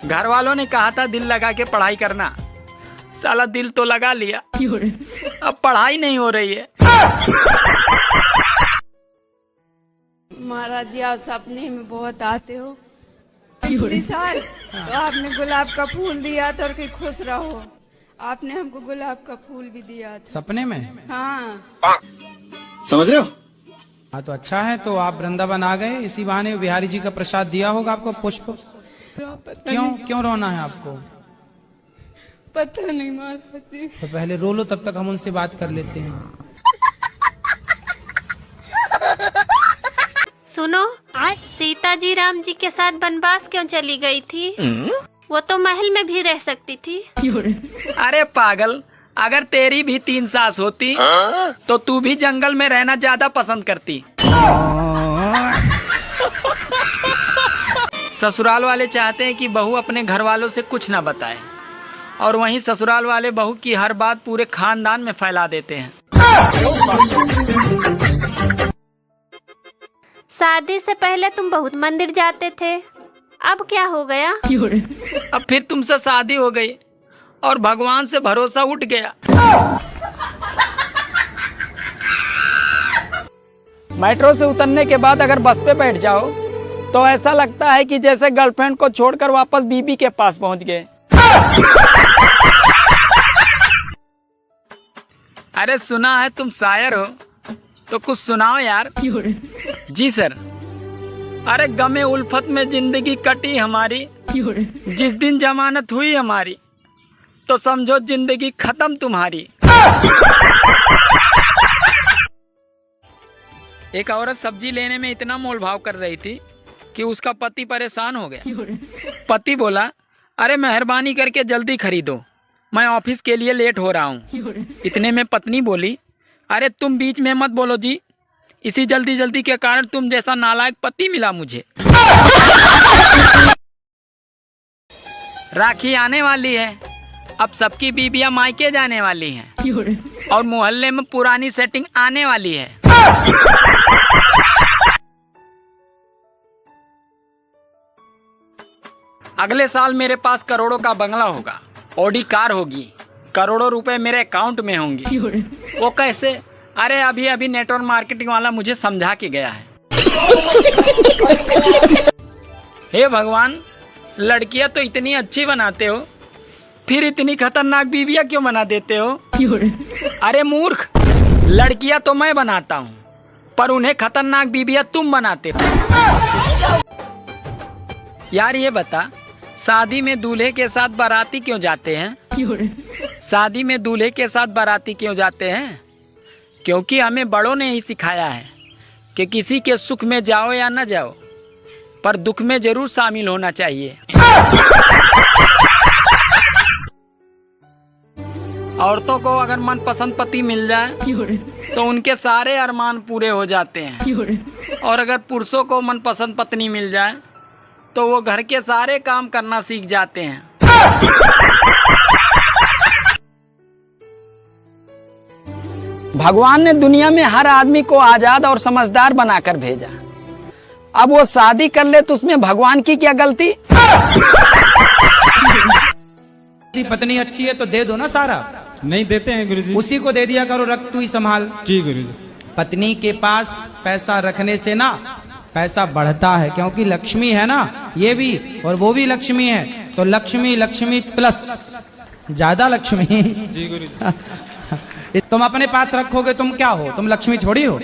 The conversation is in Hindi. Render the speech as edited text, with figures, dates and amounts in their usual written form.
घर वालों ने कहा था दिल लगा के पढ़ाई करना, साला दिल तो लगा लिया, अब पढ़ाई नहीं हो रही है। महाराज जी, आप सपने में बहुत आते हो। पिछले साल तो आपने गुलाब का फूल दिया था और कि खुश रहो, आपने हमको गुलाब का फूल भी दिया था सपने में। हाँ, समझ रहे हो? हाँ तो अच्छा है, तो आप वृंदावन आ गए, इसी बहाने बिहारी जी का प्रसाद दिया होगा आपको पुष्प। क्यों रोना है आपको? पता नहीं महाराज जी। तो पहले रो लो, तब तक हम उनसे बात कर लेते हैं। सुनो, सीता जी राम जी के साथ वनवास क्यों चली गई थी? वो तो महल में भी रह सकती थी। अरे पागल, अगर तेरी भी 3 सास होती तो तू भी जंगल में रहना ज्यादा पसंद करती। ससुराल वाले चाहते हैं कि बहू अपने घर वालों से कुछ ना बताए, और वहीं ससुराल वाले बहू की हर बात पूरे खानदान में फैला देते हैं। शादी से पहले तुम बहुत मंदिर जाते थे, अब क्या हो गया? अब फिर तुमसे शादी हो गई और भगवान से भरोसा उठ गया। मेट्रो से उतरने के बाद अगर बस पे बैठ जाओ तो ऐसा लगता है कि जैसे गर्लफ्रेंड को छोड़कर वापस बीबी के पास पहुंच गए। अरे सुना है तुम शायर हो, तो कुछ सुनाओ यार। जी सर। अरे गमे उल्फत में जिंदगी कटी हमारी, जिस दिन जमानत हुई हमारी तो समझो जिंदगी खत्म तुम्हारी। एक औरत सब्जी लेने में इतना मोल भाव कर रही थी कि उसका पति परेशान हो गया। पति बोला, अरे मेहरबानी करके जल्दी खरीदो, मैं ऑफिस के लिए लेट हो रहा हूँ। इतने में पत्नी बोली, अरे तुम बीच में मत बोलो जी, इसी जल्दी जल्दी के कारण तुम जैसा नालायक पति मिला मुझे। राखी आने वाली है, अब सबकी बीबियां मायके जाने वाली हैं और मोहल्ले में पुरानी सेटिंग आने वाली है। अगले साल मेरे पास करोड़ों का बंगला होगा, ऑडी कार होगी, करोड़ों रुपए मेरे अकाउंट में होंगे। वो कैसे? अरे अभी अभी नेटवर्क मार्केटिंग वाला मुझे समझा के गया है। हे भगवान, लड़कियां तो इतनी अच्छी बनाते हो, फिर इतनी खतरनाक बीवियां क्यों बना देते हो? अरे मूर्ख, लड़कियां तो मैं बनाता हूँ, पर उन्हें खतरनाक बीवियां तुम बनाते हो। यार ये बता, शादी में दूल्हे के साथ बाराती क्यों जाते हैं? शादी में दूल्हे के साथ बाराती क्यों जाते हैं? क्योंकि हमें बड़ों ने ही सिखाया है कि किसी के सुख में जाओ या न जाओ, पर दुख में जरूर शामिल होना चाहिए। औरतों को अगर मनपसंद पति मिल जाए तो उनके सारे अरमान पूरे हो जाते हैं, और अगर पुरुषों को मनपसंद पत्नी मिल जाए तो वो घर के सारे काम करना सीख जाते हैं। भगवान ने दुनिया में हर आदमी को आजाद और समझदार बनाकर भेजा, अब वो शादी कर ले तो उसमें भगवान की क्या गलती? पत्नी अच्छी है तो दे दो ना सारा। नहीं देते हैं गुरुजी। उसी को दे दिया करो, रख तू ही संभाल। जी गुरुजी। पत्नी के पास पैसा रखने से ना पैसा बढ़ता है, क्योंकि लक्ष्मी है ना, ये भी और वो भी लक्ष्मी है, तो लक्ष्मी लक्ष्मी प्लस ज्यादा लक्ष्मी। जी गुरुजी। तुम अपने पास रखोगे तुम क्या हो? तुम लक्ष्मी थोड़ी हो।